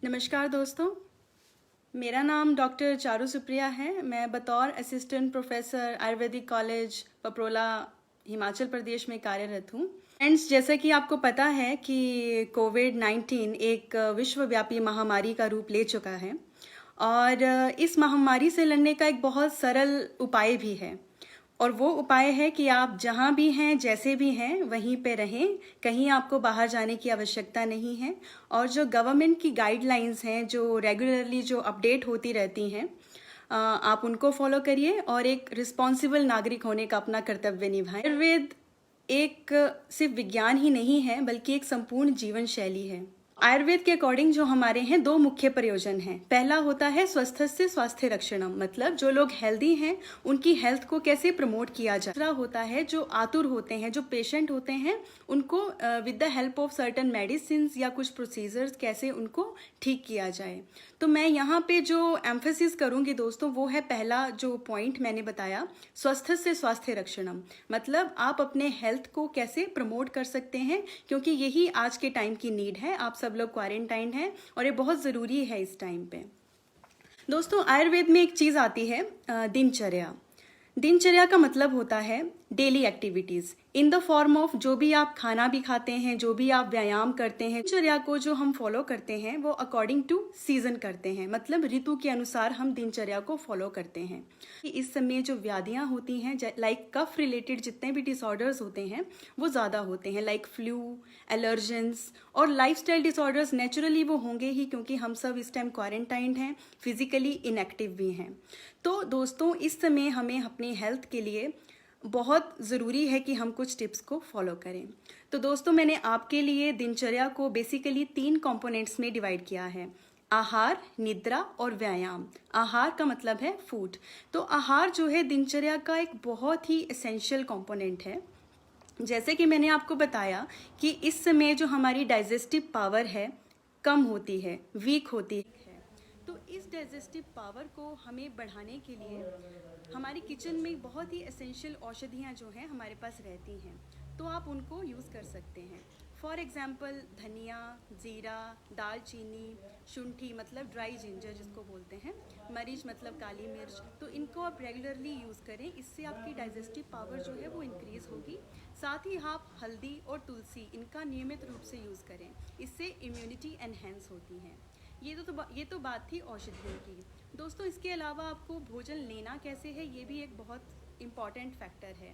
नमस्कार दोस्तों, मेरा नाम डॉक्टर चारू सुप्रिया है। मैं बतौर assistant professor ayurvedic college Paprola Himachal Pradesh में कार्यरत हूँ। फ्रेंड्स, जैसा कि आपको पता है कि कोविड-19 एक विश्वव्यापी महामारी का रूप ले चुका है और इस महामारी से लड़ने का एक बहुत सरल उपाय भी है और वो उपाय है कि आप जहाँ भी हैं, जैसे भी हैं, वहीं पे रहें। कहीं आपको बाहर जाने की आवश्यकता नहीं है और जो गवर्नमेंट की गाइडलाइंस हैं, जो रेगुलरली जो अपडेट होती रहती हैं, आप उनको फॉलो करिए और एक रिस्पॉन्सिबल नागरिक होने का अपना कर्तव्य निभाएं। आयुर्वेद एक सिर्फ विज्ञान ही नहीं है, बल्कि एक संपूर्ण जीवन शैली है। आयुर्वेद के अकॉर्डिंग जो हमारे हैं दो मुख्य प्रयोजन हैं। पहला होता है स्वस्थस्य स्वास्थ्य रक्षणम, मतलब जो लोग हेल्दी हैं उनकी हेल्थ को कैसे प्रमोट किया जाए। दूसरा होता है जो आतुर होते हैं, जो पेशेंट होते हैं, उनको with the help of certain medicine या कुछ प्रोसीजर्स कैसे उनको ठीक किया जाए। तो मैं यहाँ पे जो एम्फेसिस करूंगी दोस्तों, वो है पहला जो पॉइंट मैंने बताया, स्वस्थस्य स्वास्थ्य रक्षणम, मतलब आप अपने हेल्थ को कैसे प्रमोट कर सकते हैं, क्योंकि यही आज के टाइम की नीड है। आप सब लोग क्वारंटाइन हैं और ये बहुत ज़रूरी है इस टाइम पे। दोस्तों, आयुर्वेद में एक चीज़ आती है दिनचर्या। दिनचर्या का मतलब होता है daily activities in the form of जो भी आप खाना भी खाते हैं, जो भी आप व्यायाम करते हैं। दिनचर्या को जो हम फॉलो करते हैं वो अकॉर्डिंग टू सीजन करते हैं, मतलब ऋतु के अनुसार हम दिनचर्या को फॉलो करते हैं। इस समय जो व्याधियां होती हैं, लाइक कफ रिलेटेड जितने भी डिसऑर्डर्स होते हैं वो ज़्यादा होते हैं, लाइक फ्लू, एलर्जेंस और लाइफस्टाइल डिसऑर्डर्स। नेचुरली वो होंगे ही, क्योंकि हम सब इस टाइम क्वारंटाइंड हैं, फिजिकली इनएक्टिव भी हैं। तो दोस्तों, इस समय हमें अपनी हेल्थ के लिए बहुत ज़रूरी है कि हम कुछ टिप्स को फॉलो करें। तो दोस्तों, मैंने आपके लिए दिनचर्या को बेसिकली 3 कंपोनेंट्स में डिवाइड किया है: आहार, निद्रा और व्यायाम। आहार का मतलब है फूड। तो आहार जो है दिनचर्या का एक बहुत ही एसेंशियल कंपोनेंट है। जैसे कि मैंने आपको बताया कि इस समय जो हमारी डाइजेस्टिव पावर है कम होती है, वीक होती है। तो इस डाइजेस्टिव पावर को हमें बढ़ाने के लिए हमारी किचन में बहुत ही एसेंशियल औषधियाँ जो हैं हमारे पास रहती हैं, तो आप उनको यूज़ कर सकते हैं। फॉर एग्जाम्पल धनिया, जीरा, दालचीनी, शुंठी मतलब ड्राई जिंजर जिसको बोलते हैं, मरीच मतलब काली मिर्च। तो इनको आप रेगुलरली यूज़ करें, इससे आपकी डाइजेस्टिव पावर जो है वो इंक्रीज़ होगी। साथ ही आप हल्दी और तुलसी इनका नियमित रूप से यूज़ करें, इससे इम्यूनिटी एनहेंस होती है। ये तो बात थी औषधियों की। दोस्तों, इसके अलावा आपको भोजन लेना कैसे है, ये भी एक बहुत इम्पॉर्टेंट फैक्टर है।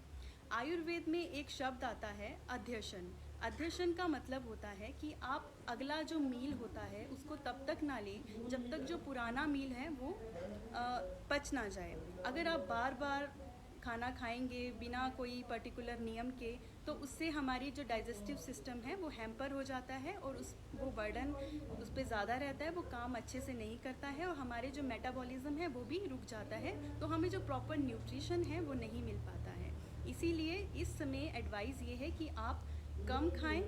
आयुर्वेद में एक शब्द आता है अध्यशन। अध्यशन का मतलब होता है कि आप अगला जो मील होता है उसको तब तक ना लें जब तक जो पुराना मील है वो पच ना जाए। अगर आप बार बार खाना खाएंगे बिना कोई पर्टिकुलर नियम के, तो उससे हमारी जो डाइजेस्टिव सिस्टम है वो हैम्पर हो जाता है और वो बर्डन उस पर ज़्यादा रहता है, वो काम अच्छे से नहीं करता है और हमारे जो मेटाबॉलिज्म है वो भी रुक जाता है। तो हमें जो प्रॉपर न्यूट्रिशन है वो नहीं मिल पाता है। इसीलिए इस समय एडवाइस ये है कि आप कम खाएं,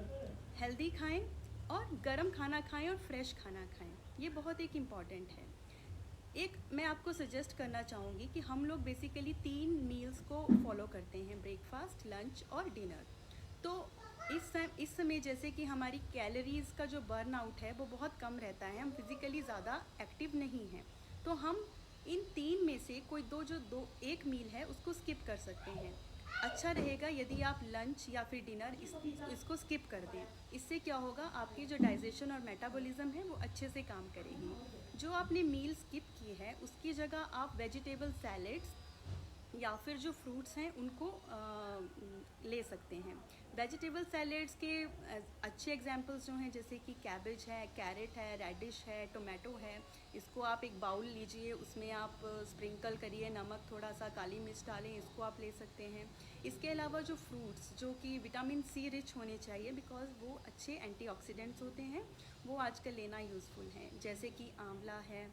हेल्दी खाएं और गर्म खाना खाएं और फ्रेश खाना खाएं। ये बहुत एक इम्पॉर्टेंट है। एक मैं आपको सजेस्ट करना चाहूँगी कि हम लोग बेसिकली 3 मील्स को फॉलो करते हैं: ब्रेकफास्ट, लंच और डिनर। तो इस समय जैसे कि हमारी कैलोरीज़ का जो बर्न आउट है वो बहुत कम रहता है, हम फिज़िकली ज़्यादा एक्टिव नहीं हैं, तो हम इन 3 में से कोई एक मील है उसको स्किप कर सकते हैं। अच्छा रहेगा यदि आप लंच या फिर डिनर इसको स्किप कर दें। इससे क्या होगा, आपकी जो डाइजेशन और मेटाबॉलिज्म है वो अच्छे से काम करेगी। जो आपने मील स्किप की है उसकी जगह आप वेजिटेबल सैलेड्स या फिर जो फ्रूट्स हैं उनको ले सकते हैं। वेजिटेबल सैलेड्स के अच्छे एग्जांपल्स जो हैं, जैसे कि कैबेज है, कैरेट है, रेडिश है, टोमेटो है। इसको आप एक बाउल लीजिए, उसमें आप स्प्रिंकल करिए, नमक थोड़ा सा, काली मिर्च डालें, इसको आप ले सकते हैं। इसके अलावा जो फ्रूट्स जो कि विटामिन सी रिच होने चाहिए, बिकॉज वो अच्छे एंटीऑक्सीडेंट्स होते हैं, वो आजकल लेना यूज़फुल है। जैसे कि आंवला है,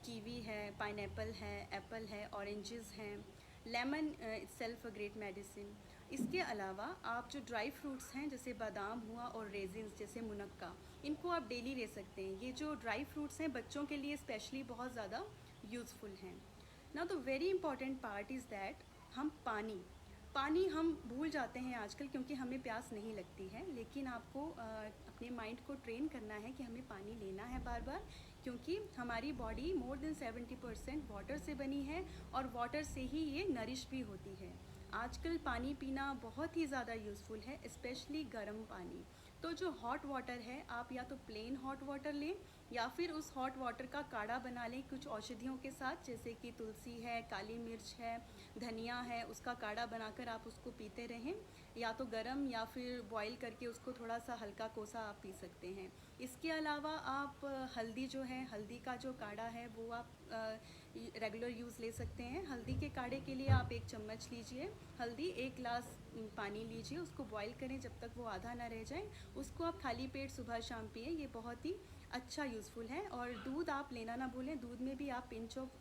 कीवी है, पाइनएप्पल है, एप्पल है, ऑरेंजेस हैं, lemon itself a great medicine. इसके अलावा आप जो ड्राई फ्रूट्स हैं जैसे बादाम हुआ और रेजिन्स जैसे मुनक्का, इनको आप डेली ले सकते हैं। ये जो ड्राई फ्रूट्स हैं बच्चों के लिए स्पेशली बहुत ज़्यादा यूज़फुल हैं। Now the very important part is that हम पानी हम भूल जाते हैं आजकल, क्योंकि हमें प्यास नहीं लगती है। लेकिन आपको अपने माइंड को ट्रेन करना है कि हमें पानी लेना है बार बार। क्योंकि हमारी बॉडी मोर देन 70% वाटर से बनी है और वाटर से ही ये नरिश भी होती है। आजकल पानी पीना बहुत ही ज़्यादा यूज़फुल है, स्पेशली गर्म पानी। तो जो हॉट वाटर है, आप या तो प्लेन हॉट वाटर लें या फिर उस हॉट वाटर का काढ़ा बना लें कुछ औषधियों के साथ, जैसे कि तुलसी है, काली मिर्च है, धनिया है, उसका काढ़ा बनाकर आप उसको पीते रहें। या तो गर्म या फिर बॉईल करके उसको थोड़ा सा हल्का कोसा आप पी सकते हैं। इसके अलावा आप हल्दी जो है, हल्दी का जो काढ़ा है वो आप रेगुलर यूज़ ले सकते हैं। हल्दी के काढ़े के लिए आप 1 चम्मच लीजिए हल्दी, 1 गिलास पानी लीजिए, उसको बॉईल करें जब तक वो आधा ना रह जाए। उसको आप खाली पेट सुबह शाम पिए, ये बहुत ही अच्छा यूज़फुल है। और दूध आप लेना ना भूलें, दूध में भी आप पिंच ऑफ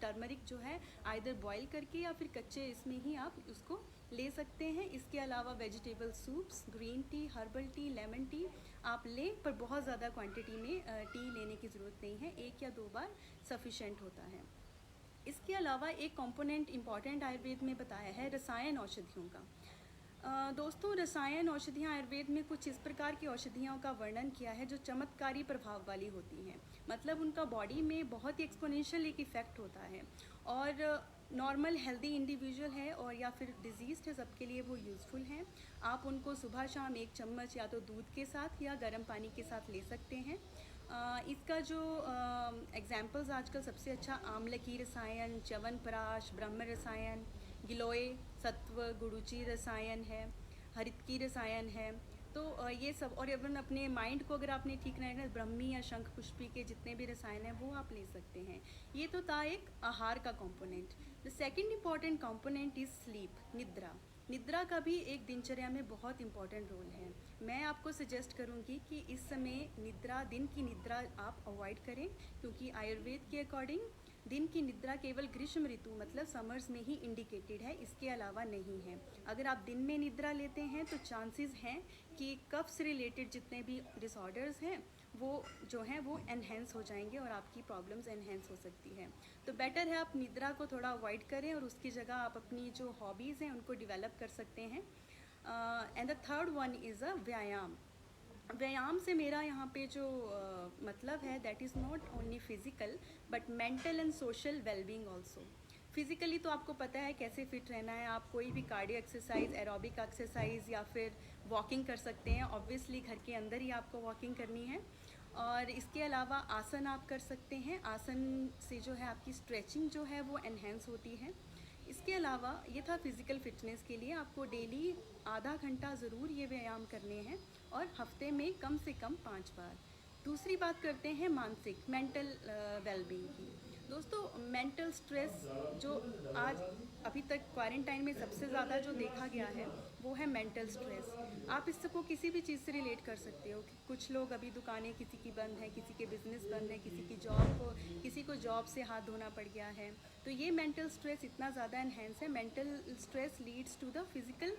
टर्मरिक जो है आइदर बॉईल करके या फिर कच्चे इसमें ही आप उसको ले सकते हैं। इसके अलावा vegetable soups, green tea, herbal tea, lemon tea आप लें, पर बहुत ज़्यादा क्वांटिटी में टी लेने की ज़रूरत नहीं है, 1 या 2 बार सफिशेंट होता है। इसके अलावा एक कंपोनेंट इम्पॉर्टेंट आयुर्वेद में बताया है रसायन औषधियों का। दोस्तों, रसायन औषधियाँ आयुर्वेद में कुछ इस प्रकार की औषधियों का वर्णन किया है जो चमत्कारी प्रभाव वाली होती हैं। मतलब उनका बॉडी में बहुत ही एक्सपोनेंशियल एक इफ़ेक्ट होता है और नॉर्मल हेल्दी इंडिविजुअल है और या फिर डिजीज़्ड है, सबके लिए वो यूज़फुल हैं। आप उनको सुबह शाम 1 चम्मच या तो दूध के साथ या गर्म पानी के साथ ले सकते हैं। इसका जो एग्जाम्पल्स आजकल सबसे अच्छा आम्ल की रसायन, च्यवनप्राश, ब्रह्म रसायन, गिलोय सत्व, गुड़ुचि रसायन है, हरित की रसायन है। तो ये सब, और इवन अपने माइंड को अगर आपने ठीक रखना, ब्रह्मी या शंख पुष्पी के जितने भी रसायन हैं वो आप ले सकते हैं। ये तो था एक आहार का component. The second important component is sleep, निद्रा। निद्रा का भी एक दिनचर्या में बहुत इंपॉर्टेंट रोल है। मैं आपको सजेस्ट करूंगी कि इस समय निद्रा, दिन की निद्रा आप अवॉइड करें, क्योंकि आयुर्वेद के अकॉर्डिंग दिन की निद्रा केवल ग्रीष्म ऋतु मतलब समर्स में ही इंडिकेटेड है, इसके अलावा नहीं है। अगर आप दिन में निद्रा लेते हैं तो चांसेस हैं कि कफ से रिलेटेड जितने भी डिसऑर्डर्स हैं वो जो हैं वो एनहेंस हो जाएंगे और आपकी प्रॉब्लम्स एनहेंस हो सकती है। तो बेटर है आप निद्रा को थोड़ा अवॉइड करें और उसकी जगह आप अपनी जो हॉबीज़ हैं उनको डेवलप कर सकते हैं। And the third one is a व्यायाम। व्यायाम से मेरा यहाँ पे जो मतलब है, that is not only physical but mental and social wellbeing also. Physically तो आपको पता है कैसे फिट रहना है, आप कोई भी कार्डियो एक्सरसाइज, एरोबिक एक्सरसाइज या फिर वॉकिंग कर सकते हैं। ऑब्वियसली घर के अंदर ही आपको वॉकिंग करनी है। और इसके अलावा आसन आप कर सकते हैं, आसन से जो है आपकी स्ट्रेचिंग जो है वो एनहेंस होती है। इसके अलावा ये था फिज़िकल फिटनेस के लिए, आपको डेली आधा घंटा ज़रूर ये व्यायाम करने हैं और हफ्ते में कम से कम 5 बार। दूसरी बात करते हैं मानसिक, मेंटल वेलबींग की। दोस्तों, मेंटल स्ट्रेस जो आज अभी तक क्वारंटाइन में सबसे ज़्यादा जो देखा गया है वो है मेंटल स्ट्रेस। आप इसको किसी भी चीज़ से रिलेट कर सकते हो कि कुछ लोग, अभी दुकानें किसी की बंद है, किसी के बिजनेस बंद है, किसी को जॉब से हाथ धोना पड़ गया है। तो ये मेंटल स्ट्रेस इतना ज़्यादा एनहेंस है। Mental stress leads to the physical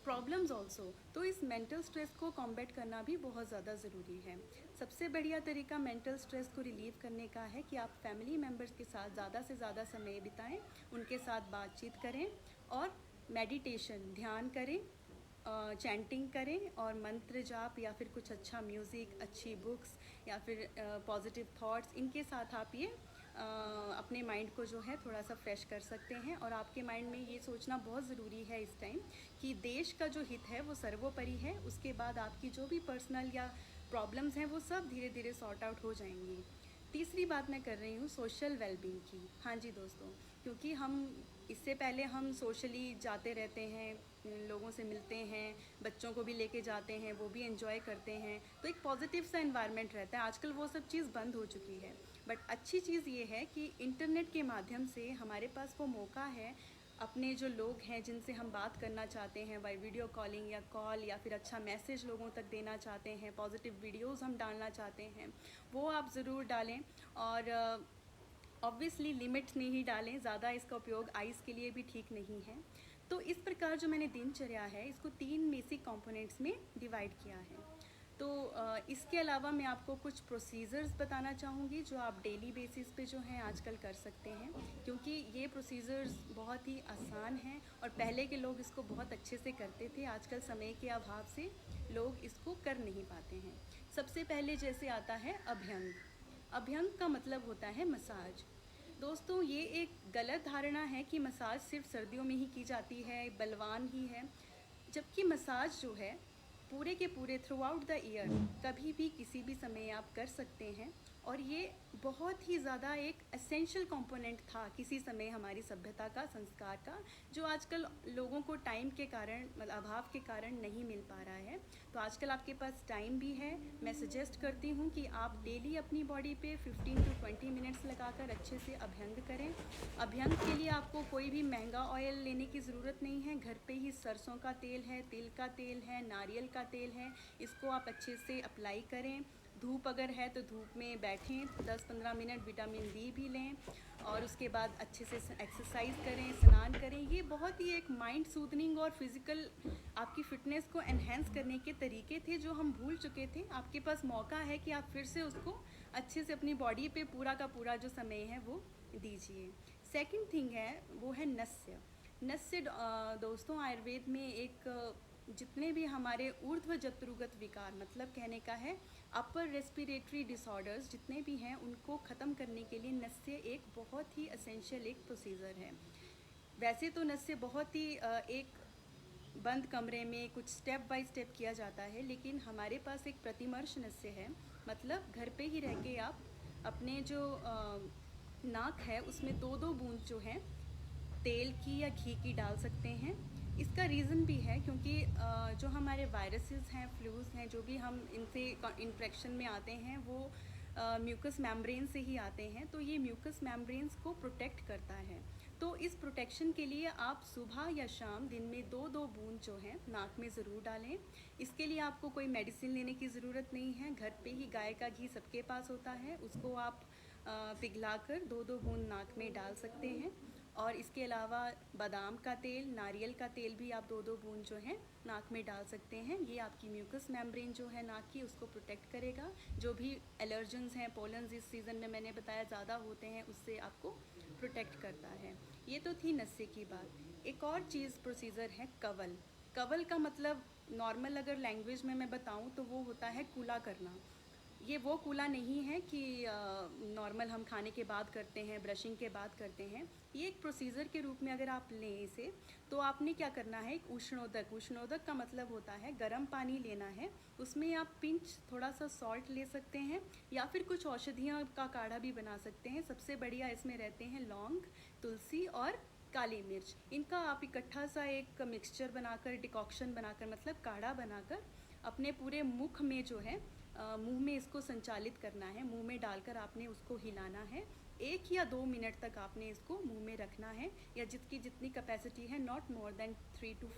problems also. तो इस मेंटल स्ट्रेस को कॉम्बैट करना भी बहुत ज़्यादा ज़रूरी है। सबसे बढ़िया तरीका मेंटल स्ट्रेस को रिलीव करने का है कि आप फैमिली मेम्बर्स के साथ ज़्यादा से ज़्यादा समय बिताएं, उनके साथ बातचीत करें और मेडिटेशन, ध्यान करें, चैंटिंग करें और मंत्र जाप या फिर कुछ अच्छा म्यूज़िक, अच्छी बुक्स या फिर पॉजिटिव थॉट्स, इनके साथ आप ये अपने माइंड को जो है थोड़ा सा फ्रेश कर सकते हैं। और आपके माइंड में ये सोचना बहुत ज़रूरी है इस टाइम कि देश का जो हित है वो सर्वोपरि है, उसके बाद आपकी जो भी पर्सनल या प्रॉब्लम्स हैं वो सब धीरे धीरे सॉर्ट आउट हो जाएंगी। तीसरी बात मैं कर रही हूँ सोशल वेलबींग की। हाँ जी दोस्तों, क्योंकि हम इससे पहले हम सोशली जाते रहते हैं, लोगों से मिलते हैं, बच्चों को भी लेके जाते हैं, वो भी एंजॉय करते हैं, तो एक पॉजिटिव सा एनवायरनमेंट रहता है। आजकल वो सब चीज़ बंद हो चुकी है। बट अच्छी चीज़ ये है कि इंटरनेट के माध्यम से हमारे पास वो मौका है, अपने जो लोग हैं जिनसे हम बात करना चाहते हैं बाय वीडियो कॉलिंग या कॉल, या फिर अच्छा मैसेज लोगों तक देना चाहते हैं, पॉजिटिव वीडियोस हम डालना चाहते हैं, वो आप ज़रूर डालें। और ऑब्वियसली लिमिट में ही डालें, ज़्यादा इसका उपयोग आइज़ के लिए भी ठीक नहीं है। तो इस प्रकार जो मैंने दिनचर्या है इसको 3 बेसिक कंपोनेंट्स में डिवाइड किया है। तो इसके अलावा मैं आपको कुछ प्रोसीजर्स बताना चाहूँगी जो आप डेली बेसिस पे जो हैं आजकल कर सकते हैं, क्योंकि ये प्रोसीजर्स बहुत ही आसान हैं और पहले के लोग इसको बहुत अच्छे से करते थे। आजकल समय के अभाव से लोग इसको कर नहीं पाते हैं। सबसे पहले जैसे आता है अभ्यंग। अभ्यंग का मतलब होता है मसाज। दोस्तों, ये एक गलत धारणा है कि मसाज सिर्फ सर्दियों में ही की जाती है, बलवान ही है, जबकि मसाज जो है पूरे के पूरे थ्रू आउट द ईयर कभी भी किसी भी समय आप कर सकते हैं। और ये बहुत ही ज़्यादा एक एसेंशियल कंपोनेंट था किसी समय हमारी सभ्यता का, संस्कार का, जो आजकल लोगों को टाइम के कारण, मतलब अभाव के कारण नहीं मिल पा रहा है। तो आजकल आपके पास टाइम भी है, मैं सजेस्ट करती हूँ कि आप डेली अपनी बॉडी पे 15 to 20 मिनट्स लगाकर अच्छे से अभ्यंग करें। अभ्यंग के लिए आपको कोई भी महंगा ऑयल लेने की ज़रूरत नहीं है, घर पे ही सरसों का तेल है, तिल का तेल है, नारियल का तेल है, इसको आप अच्छे से अप्लाई करें। धूप अगर है तो धूप में बैठें 10-15 मिनट, विटामिन डी भी लें और उसके बाद अच्छे से एक्सरसाइज करें, स्नान करें। ये बहुत ही एक माइंड सूदनिंग और फिज़िकल आपकी फ़िटनेस को एनहेंस करने के तरीके थे जो हम भूल चुके थे। आपके पास मौका है कि आप फिर से उसको अच्छे से अपनी बॉडी पे पूरा का पूरा जो समय है वो दीजिए। सेकंड थिंग है वो है नस्य। नस्य दोस्तों, आयुर्वेद में एक जितने भी हमारे ऊर्ध्व जत्रुगत विकार, मतलब कहने का है अपर रेस्पिरेटरी डिसऑर्डर्स जितने भी हैं, उनको ख़त्म करने के लिए नस्य एक बहुत ही एसेंशियल एक प्रोसीजर है। वैसे तो नस्य बहुत ही एक बंद कमरे में कुछ स्टेप बाय स्टेप किया जाता है, लेकिन हमारे पास एक प्रतिमर्श नस्य है, मतलब घर पे ही रह के आप अपने जो नाक है उसमें 2-2 बूंद जो है तेल की या घी की डाल सकते हैं। इसका रीज़न भी है क्योंकि जो हमारे वायरसेस हैं, फ्लूज़ हैं, जो भी हम इनसे इन्फेक्शन में आते हैं वो म्यूकस मेम्ब्रेन से ही आते हैं। तो ये म्यूकस मेम्ब्रेन्स को प्रोटेक्ट करता है। तो इस प्रोटेक्शन के लिए आप सुबह या शाम दिन में 2-2 बूंद जो हैं नाक में ज़रूर डालें। इसके लिए आपको कोई मेडिसिन लेने की ज़रूरत नहीं है, घर पे ही गाय का घी सबके पास होता है, उसको आप पिघलाकर 2-2 बूंद नाक में डाल सकते हैं। और इसके अलावा बादाम का तेल, नारियल का तेल भी आप 2-2 बूंद जो है नाक में डाल सकते हैं। ये आपकी म्यूकस मेम्ब्रेन जो है नाक की, उसको प्रोटेक्ट करेगा। जो भी एलर्जेंस हैं, पोलन्स इस सीज़न में मैंने बताया ज़्यादा होते हैं, उससे आपको प्रोटेक्ट करता है। ये तो थी नस्य की बात। एक और चीज़ प्रोसीजर है कवल। कवल का मतलब नॉर्मल अगर लैंग्वेज में मैं बताऊं तो वो होता है कूला करना। ये वो कूला नहीं है कि नॉर्मल हम खाने के बाद करते हैं, ब्रशिंग के बाद करते हैं। ये एक प्रोसीजर के रूप में अगर आप लें इसे, तो आपने क्या करना है, एक उष्णोदक, उष्णोदक का मतलब होता है गर्म पानी लेना है, उसमें आप पिंच थोड़ा सा सॉल्ट ले सकते हैं या फिर कुछ औषधियों का काढ़ा भी बना सकते हैं। सबसे बढ़िया इसमें रहते हैं लौंग, तुलसी और काली मिर्च। इनका आप इकट्ठा सा एक मिक्सचर बनाकर, डिकॉक्शन बनाकर, मतलब काढ़ा बनाकर अपने पूरे मुख में जो है मुंह में इसको संचालित करना है। मुंह में डालकर आपने उसको हिलाना है। 1 या 2 मिनट तक आपने इसको मुंह में रखना है, या जितनी जितनी कैपेसिटी है, not more than 3 to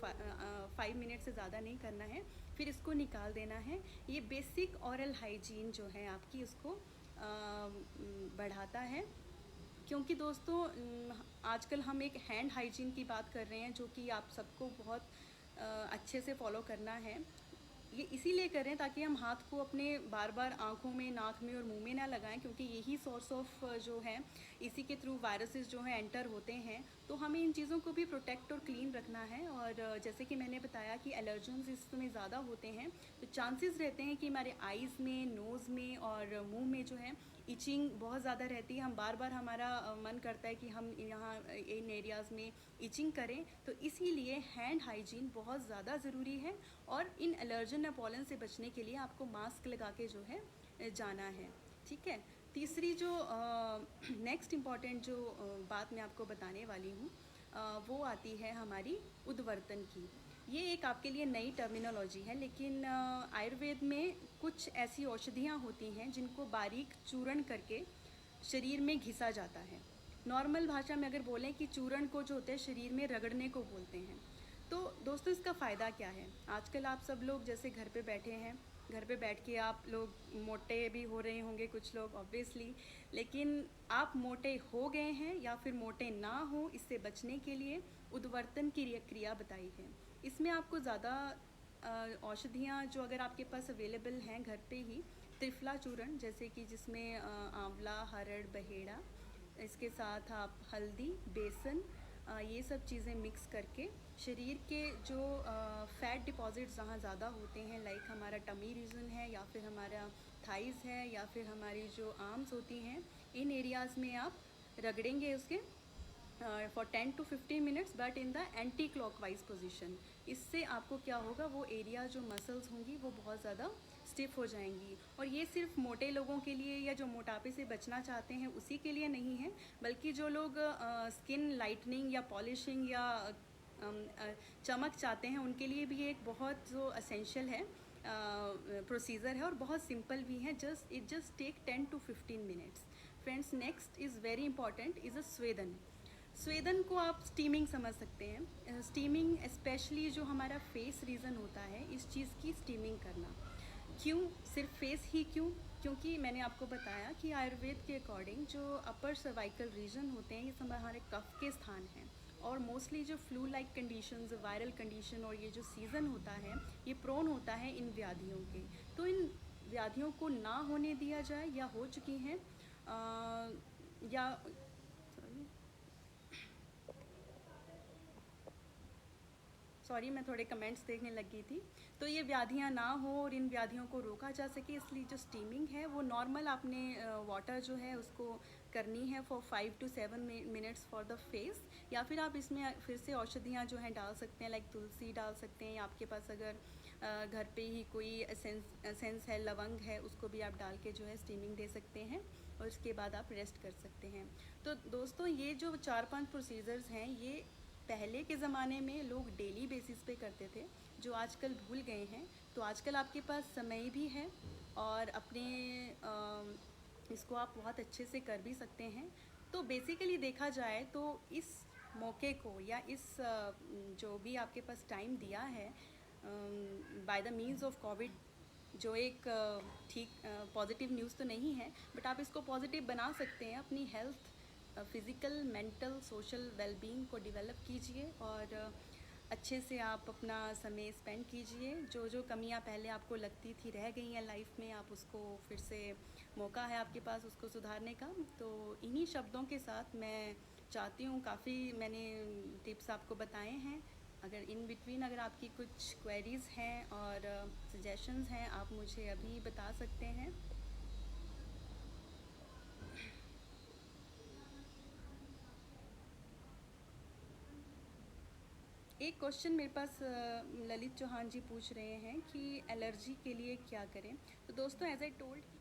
5 minute से ज़्यादा नहीं करना है। फिर इसको निकाल देना है। ये बेसिक ऑरल हाइजीन जो है आपकी, उसको बढ़ाता है। क्योंकि दोस्तों आजकल हम एक हैंड हाइजीन की बात कर रहे हैं, जो कि आप सबको बहुत अच्छे से फॉलो करना है। ये इसीलिए करें ताकि हम हाथ को अपने बार बार आँखों में, नाक में और मुंह में ना लगाएं, क्योंकि यही सोर्स ऑफ जो है, इसी के थ्रू वायरसेस जो हैं एंटर होते हैं। तो हमें इन चीज़ों को भी प्रोटेक्ट और क्लीन रखना है। और जैसे कि मैंने बताया कि एलर्जेंस इसमें ज़्यादा होते हैं, तो चांसेस रहते हैं कि हमारे आइज़ में, नोज़ में और मुँह में जो है इचिंग बहुत ज़्यादा रहती है। हम बार बार, हमारा मन करता है कि हम यहाँ इन एरियाज़ में इचिंग करें। तो इसीलिए हैंड हाइजीन बहुत ज़्यादा ज़रूरी है। और इन एलर्जन या पॉलन से बचने के लिए आपको मास्क लगा के जो है जाना है। ठीक है। तीसरी जो नेक्स्ट इम्पॉर्टेंट जो बात मैं आपको बताने वाली हूँ, वो आती है हमारी उद्वर्तन की। ये एक आपके लिए नई टर्मिनोलॉजी है, लेकिन आयुर्वेद में कुछ ऐसी औषधियाँ होती हैं जिनको बारीक चूर्ण करके शरीर में घिसा जाता है। नॉर्मल भाषा में अगर बोलें कि चूर्ण को जो होते हैं शरीर में रगड़ने को बोलते हैं। तो दोस्तों, इसका फ़ायदा क्या है? आजकल आप सब लोग जैसे घर पे बैठे हैं, घर पे बैठ के आप लोग मोटे भी हो रहे होंगे कुछ लोग ऑब्वियसली, लेकिन आप मोटे हो गए हैं या फिर मोटे ना हो, इससे बचने के लिए उद्वर्तन की क्रिया बताई है। इसमें आपको ज़्यादा औषधियाँ जो अगर आपके पास अवेलेबल हैं घर पे ही, त्रिफला चूर्ण जैसे कि जिसमें आंवला, हरड़, बहेड़ा, इसके साथ आप हल्दी, बेसन ये सब चीज़ें मिक्स करके शरीर के जो फ़ैट डिपॉज़िट्स जहाँ ज़्यादा होते हैं, लाइक हमारा टमी रीजन है या फिर हमारा थाइज़ है या फिर हमारी जो आर्म्स होती हैं, इन एरियाज़ में आप रगड़ेंगे उसके for 10 to 15 minutes, but in the anti clockwise position. इससे आपको क्या होगा, वो एरिया जो मसल्स होंगी वो बहुत ज़्यादा स्टिफ हो जाएंगी। और ये सिर्फ मोटे लोगों के लिए या जो मोटापे से बचना चाहते हैं उसी के लिए नहीं है, बल्कि जो लोग स्किन लाइटनिंग या पॉलिशिंग या चमक चाहते हैं उनके लिए भी एक बहुत जो असेंशियल है प्रोसीजर है, और बहुत सिंपल भी है। It just take 10 to 15 minutes. Friends, next is very important, is a स्वेदन। स्वेदन को आप स्टीमिंग समझ सकते हैं। स्टीमिंग स्पेशली जो हमारा फेस रीजन होता है, इस चीज़ की स्टीमिंग करना। क्यों सिर्फ फेस ही क्यों? क्योंकि मैंने आपको बताया कि आयुर्वेद के अकॉर्डिंग जो अपर सर्वाइकल रीजन होते हैं, ये सब हमारे कफ के स्थान हैं, और मोस्टली जो flu like conditions, viral condition और ये जो सीज़न होता है, ये प्रोन होता है इन व्याधियों के। तो इन व्याधियों को ना होने दिया जाए, या हो चुकी हैं या सॉरी मैं थोड़े कमेंट्स देखने लगी थी। तो ये व्याधियाँ ना हो और इन व्याधियों को रोका जा सके, इसलिए जो स्टीमिंग है वो नॉर्मल आपने वाटर जो है उसको करनी है for 5 to 7 minutes for the face. या फिर आप इसमें फिर से औषधियाँ जो हैं डाल सकते हैं, लाइक तुलसी डाल सकते हैं, या आपके पास अगर घर पे ही कोई एसेंस है, लवंग है, उसको भी आप डाल के जो है स्टीमिंग दे सकते हैं, और इसके बाद आप रेस्ट कर सकते हैं। तो दोस्तों, ये जो 4-5 प्रोसीजर्स हैं, ये पहले के ज़माने में लोग डेली बेसिस पे करते थे, जो आजकल भूल गए हैं। तो आजकल आपके पास समय भी है, और अपने इसको आप बहुत अच्छे से कर भी सकते हैं। तो बेसिकली देखा जाए तो इस मौके को, या इस जो भी आपके पास टाइम दिया है by the means of Covid, जो एक ठीक पॉजिटिव न्यूज़ तो नहीं है, बट आप इसको पॉजिटिव बना सकते हैं। अपनी health, physical, mental, social wellbeing को डेवलप कीजिए, और अच्छे से आप अपना समय स्पेंड कीजिए। जो जो कमियां पहले आपको लगती थी रह गई हैं लाइफ में, आप उसको फिर से, मौका है आपके पास उसको सुधारने का। तो इन्हीं शब्दों के साथ मैं चाहती हूँ, काफ़ी मैंने टिप्स आपको बताए हैं। अगर इन बिटवीन अगर आपकी कुछ क्वेरीज़ हैं और सजेशंस हैं, आप मुझे अभी बता सकते हैं। एक क्वेश्चन मेरे पास ललित चौहान जी पूछ रहे हैं कि एलर्जी के लिए क्या करें। तो दोस्तों, एज आई टोल्ड